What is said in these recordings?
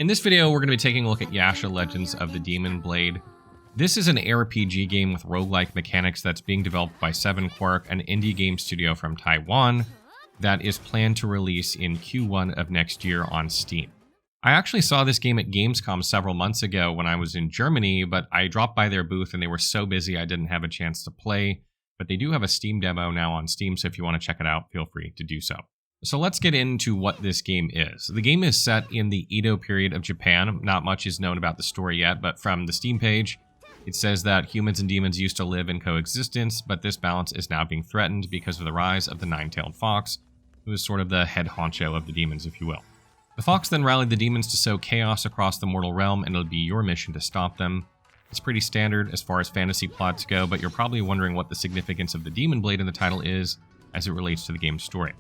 In this video, we're going to be taking a look at Yasha Legends of the Demon Blade. This is an ARPG game with roguelike mechanics that's being developed by 7 Quark, an indie game studio from Taiwan that is planned to release in Q1 of next year on Steam. I actually saw this game at Gamescom several months ago when I was in Germany, but I dropped by their booth and they were so busy I didn't have a chance to play. But they do have a Steam demo now on Steam, so if you want to check it out, feel free to do so. So let's get into what this game is. The game is set in the Edo period of Japan. Not much is known about the story yet, but from the Steam page, it says that humans and demons used to live in coexistence, but this balance is now being threatened because of the rise of the nine-tailed fox, who is sort of the head honcho of the demons, if you will. The fox then rallied the demons to sow chaos across the mortal realm, and it'll be your mission to stop them. It's pretty standard as far as fantasy plots go, but you're probably wondering what the significance of the Demon Blade in the title is as it relates to the game's story.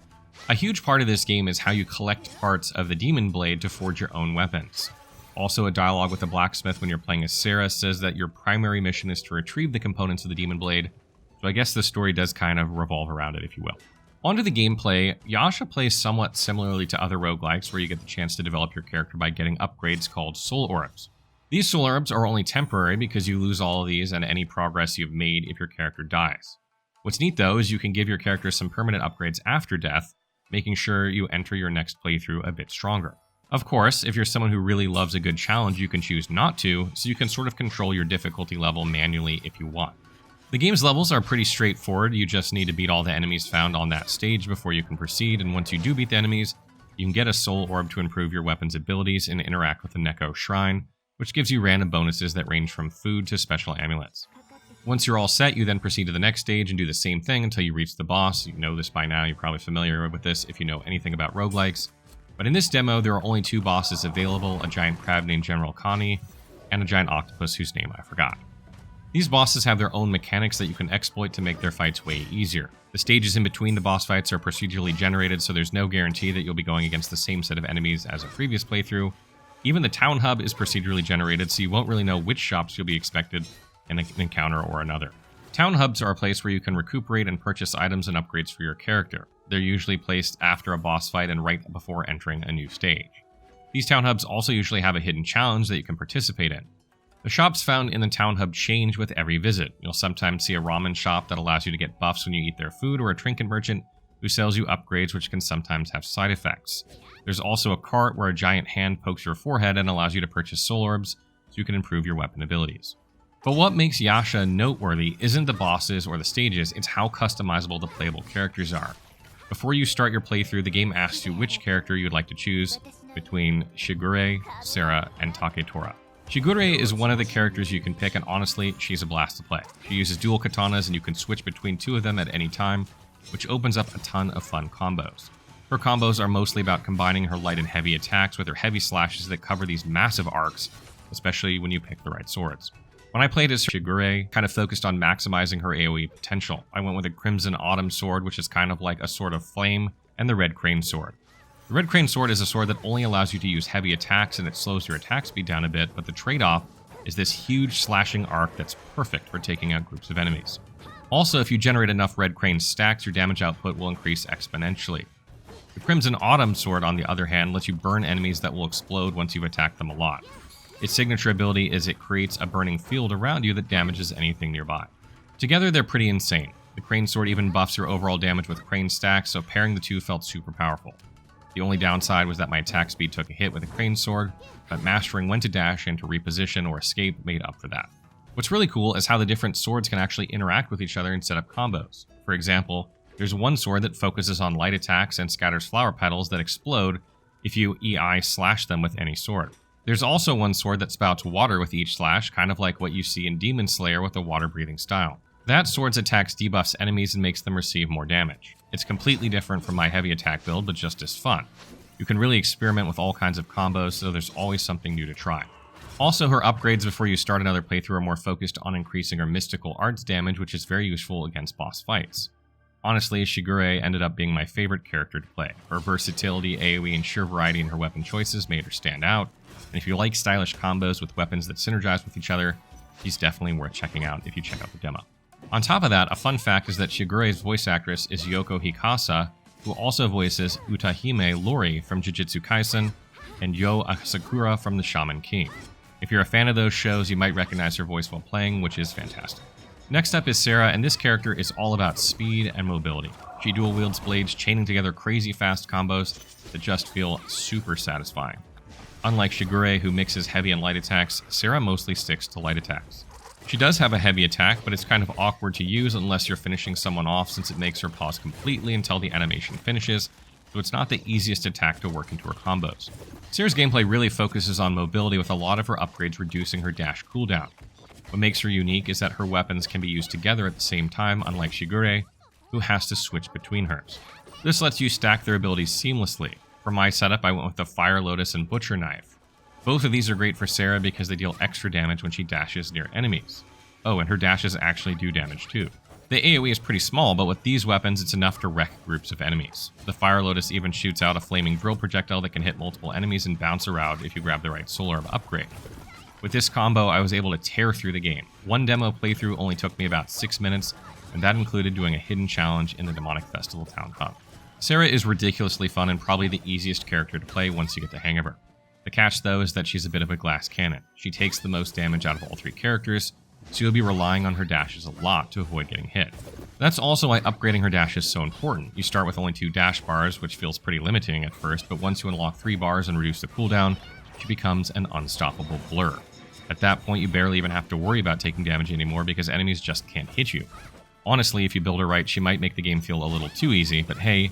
A huge part of this game is how you collect parts of the Demon Blade to forge your own weapons. Also, a dialogue with the blacksmith when you're playing as Sara says that your primary mission is to retrieve the components of the Demon Blade, so I guess the story does kind of revolve around it, if you will. Onto the gameplay, Yasha plays somewhat similarly to other roguelikes where you get the chance to develop your character by getting upgrades called soul orbs. These soul orbs are only temporary because you lose all of these and any progress you've made if your character dies. What's neat though is you can give your character some permanent upgrades after death, making sure you enter your next playthrough a bit stronger. Of course, if you're someone who really loves a good challenge, you can choose not to, so you can sort of control your difficulty level manually if you want. The game's levels are pretty straightforward. You just need to beat all the enemies found on that stage before you can proceed, and once you do beat the enemies, you can get a soul orb to improve your weapon's abilities and interact with the Neko Shrine, which gives you random bonuses that range from food to special amulets. Once you're all set, you then proceed to the next stage and do the same thing until you reach the boss. You know this by now, you're probably familiar with this if you know anything about roguelikes. But in this demo, there are only 2 bosses available, a giant crab named General Connie, and a giant octopus whose name I forgot. These bosses have their own mechanics that you can exploit to make their fights way easier. The stages in between the boss fights are procedurally generated, so there's no guarantee that you'll be going against the same set of enemies as a previous playthrough. Even the town hub is procedurally generated, so you won't really know which shops you'll be expected in an encounter or another. Town hubs are a place where you can recuperate and purchase items and upgrades for your character. They're usually placed after a boss fight and right before entering a new stage. These town hubs also usually have a hidden challenge that you can participate in. The shops found in the town hub change with every visit. You'll sometimes see a ramen shop that allows you to get buffs when you eat their food, or a trinket merchant who sells you upgrades which can sometimes have side effects. There's also a cart where a giant hand pokes your forehead and allows you to purchase soul orbs so you can improve your weapon abilities. But what makes Yasha noteworthy isn't the bosses or the stages, it's how customizable the playable characters are. Before you start your playthrough, the game asks you which character you'd like to choose between Shigure, Sara, and Taketora. Shigure is one of the characters you can pick, and honestly, she's a blast to play. She uses dual katanas and you can switch between 2 of them at any time, which opens up a ton of fun combos. Her combos are mostly about combining her light and heavy attacks with her heavy slashes that cover these massive arcs, especially when you pick the right swords. When I played as Shigure, kind of focused on maximizing her AoE potential. I went with a Crimson Autumn sword, which is kind of like a sword of flame, and the Red Crane sword. The Red Crane sword is a sword that only allows you to use heavy attacks and it slows your attack speed down a bit, but the trade-off is this huge slashing arc that's perfect for taking out groups of enemies. Also, if you generate enough Red Crane stacks, your damage output will increase exponentially. The Crimson Autumn sword, on the other hand, lets you burn enemies that will explode once you've attacked them a lot. Its signature ability is it creates a burning field around you that damages anything nearby. Together, they're pretty insane. The Crane sword even buffs your overall damage with Crane stacks, so pairing the 2 felt super powerful. The only downside was that my attack speed took a hit with a Crane sword, but mastering when to dash and to reposition or escape made up for that. What's really cool is how the different swords can actually interact with each other and set up combos. For example, there's one sword that focuses on light attacks and scatters flower petals that explode if you EI slash them with any sword. There's also one sword that spouts water with each slash, kind of like what you see in Demon Slayer with the water-breathing style. That sword's attacks debuffs enemies and makes them receive more damage. It's completely different from my heavy attack build, but just as fun. You can really experiment with all kinds of combos, so there's always something new to try. Also, her upgrades before you start another playthrough are more focused on increasing her mystical arts damage, which is very useful against boss fights. Honestly, Shigure ended up being my favorite character to play. Her versatility, AoE, and sheer variety in her weapon choices made her stand out. And if you like stylish combos with weapons that synergize with each other, she's definitely worth checking out if you check out the demo. On top of that, a fun fact is that Shigure's voice actress is Yoko Hikasa, who also voices Utahime Lori from Jujutsu Kaisen, and Yo Asakura from the Shaman King. If you're a fan of those shows, you might recognize her voice while playing, which is fantastic. Next up is Sara, and this character is all about speed and mobility. She dual wields blades, chaining together crazy fast combos that just feel super satisfying. Unlike Shigure, who mixes heavy and light attacks, Sara mostly sticks to light attacks. She does have a heavy attack, but it's kind of awkward to use unless you're finishing someone off, since it makes her pause completely until the animation finishes, so it's not the easiest attack to work into her combos. Sara's gameplay really focuses on mobility, with a lot of her upgrades reducing her dash cooldown. What makes her unique is that her weapons can be used together at the same time, unlike Shigure, who has to switch between hers. This lets you stack their abilities seamlessly. For my setup, I went with the Fire Lotus and Butcher Knife. Both of these are great for Sara because they deal extra damage when she dashes near enemies. Oh, and her dashes actually do damage too. The AoE is pretty small, but with these weapons, it's enough to wreck groups of enemies. The Fire Lotus even shoots out a flaming drill projectile that can hit multiple enemies and bounce around if you grab the right Soul Orb upgrade. With this combo, I was able to tear through the game. One demo playthrough only took me about 6 minutes, and that included doing a hidden challenge in the Demonic Festival Town Hub. Sara is ridiculously fun and probably the easiest character to play once you get the hang of her. The catch, though, is that she's a bit of a glass cannon. She takes the most damage out of all 3 characters, so you'll be relying on her dashes a lot to avoid getting hit. That's also why upgrading her dash is so important. You start with only 2 dash bars, which feels pretty limiting at first, but once you unlock 3 bars and reduce the cooldown, she becomes an unstoppable blur. At that point, you barely even have to worry about taking damage anymore because enemies just can't hit you. Honestly, if you build her right, she might make the game feel a little too easy, but hey,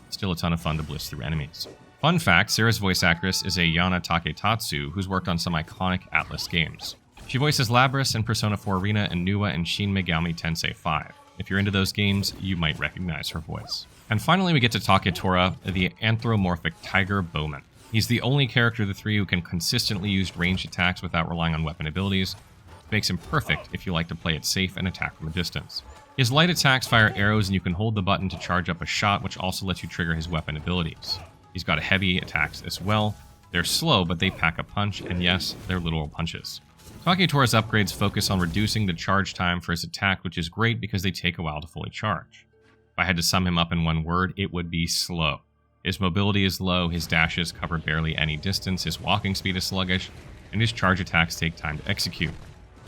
still a ton of fun to blitz through enemies. Fun fact, Sara's voice actress is a Yana Taketatsu, who's worked on some iconic Atlus games. She voices Labris in Persona 4 Arena and Nuwa in Shin Megami Tensei 5. If you're into those games, you might recognize her voice. And finally, we get to Taketora, the anthropomorphic tiger bowman. He's the only character of the 3 who can consistently use ranged attacks without relying on weapon abilities, which makes him perfect if you like to play it safe and attack from a distance. His light attacks fire arrows, and you can hold the button to charge up a shot, which also lets you trigger his weapon abilities. He's got heavy attacks as well. They're slow, but they pack a punch, and yes, they're literal punches. Taketora's upgrades focus on reducing the charge time for his attack, which is great because they take a while to fully charge. If I had to sum him up in one word, it would be slow. His mobility is low, his dashes cover barely any distance, his walking speed is sluggish, and his charge attacks take time to execute.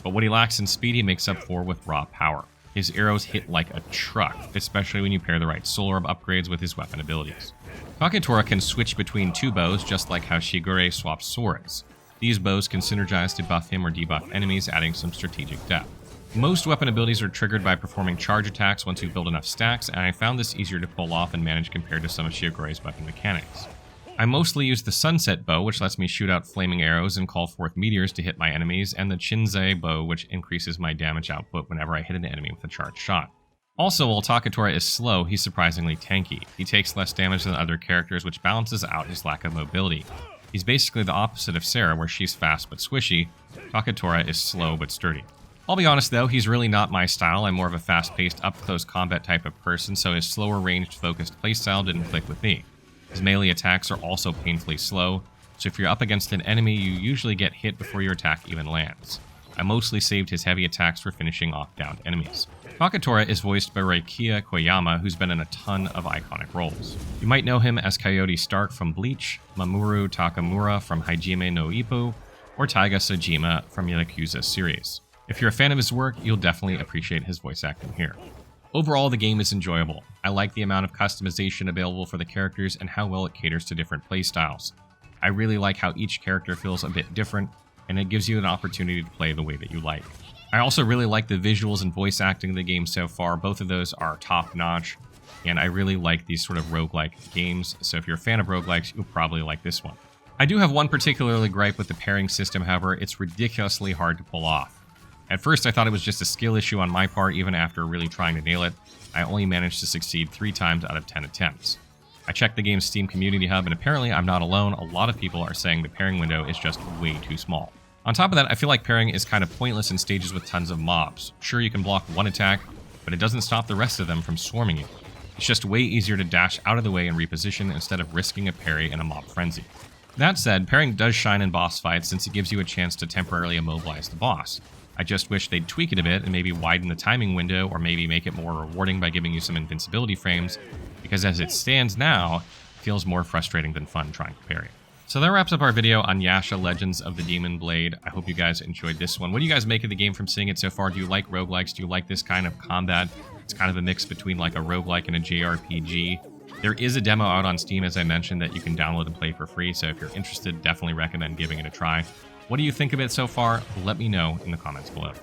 But what he lacks in speed, he makes up for with raw power. His arrows hit like a truck, especially when you pair the right Soul Orb upgrades with his weapon abilities. Taketora can switch between 2 bows, just like how Shigure swaps swords. These bows can synergize to buff him or debuff enemies, adding some strategic depth. Most weapon abilities are triggered by performing charge attacks once you build enough stacks, and I found this easier to pull off and manage compared to some of Shigure's weapon mechanics. I mostly use the Sunset Bow, which lets me shoot out flaming arrows and call forth meteors to hit my enemies, and the Shinzei Bow, which increases my damage output whenever I hit an enemy with a charged shot. Also, while Taketora is slow, he's surprisingly tanky. He takes less damage than other characters, which balances out his lack of mobility. He's basically the opposite of Sara, where she's fast but squishy. Taketora is slow but sturdy. I'll be honest though, he's really not my style. I'm more of a fast-paced, up-close combat type of person, so his slower ranged, focused playstyle didn't click with me. His melee attacks are also painfully slow, so if you're up against an enemy, you usually get hit before your attack even lands. I mostly saved his heavy attacks for finishing off downed enemies. Taketora is voiced by Reikiya Koyama, who's been in a ton of iconic roles. You might know him as Coyote Stark from Bleach, Mamoru Takamura from Hajime no Ippo, or Taiga Sojima from Yakuza series. If you're a fan of his work, you'll definitely appreciate his voice acting here. Overall, the game is enjoyable. I like the amount of customization available for the characters and how well it caters to different playstyles. I really like how each character feels a bit different, and it gives you an opportunity to play the way that you like. I also really like the visuals and voice acting of the game so far. Both of those are top-notch, and I really like these sort of roguelike games, so if you're a fan of roguelikes, you'll probably like this one. I do have one particularly gripe with the pairing system, however. It's ridiculously hard to pull off. At first, I thought it was just a skill issue on my part. Even after really trying to nail it, I only managed to succeed 3 times out of 10 attempts. I checked the game's Steam Community Hub, and apparently I'm not alone. A lot of people are saying the pairing window is just way too small. On top of that, I feel like pairing is kind of pointless in stages with tons of mobs. Sure, you can block one attack, but it doesn't stop the rest of them from swarming you. It's just way easier to dash out of the way and reposition instead of risking a parry in a mob frenzy. That said, pairing does shine in boss fights since it gives you a chance to temporarily immobilize the boss. I just wish they'd tweak it a bit and maybe widen the timing window, or maybe make it more rewarding by giving you some invincibility frames, because as it stands now, it feels more frustrating than fun trying to parry. So that wraps up our video on Yasha Legends of the Demon Blade. I hope you guys enjoyed this one. What do you guys make of the game from seeing it so far? Do you like roguelikes? Do you like this kind of combat? It's kind of a mix between like a roguelike and a JRPG. There is a demo out on Steam, as I mentioned, that you can download and play for free. So if you're interested, definitely recommend giving it a try. What do you think of it so far? Let me know in the comments below.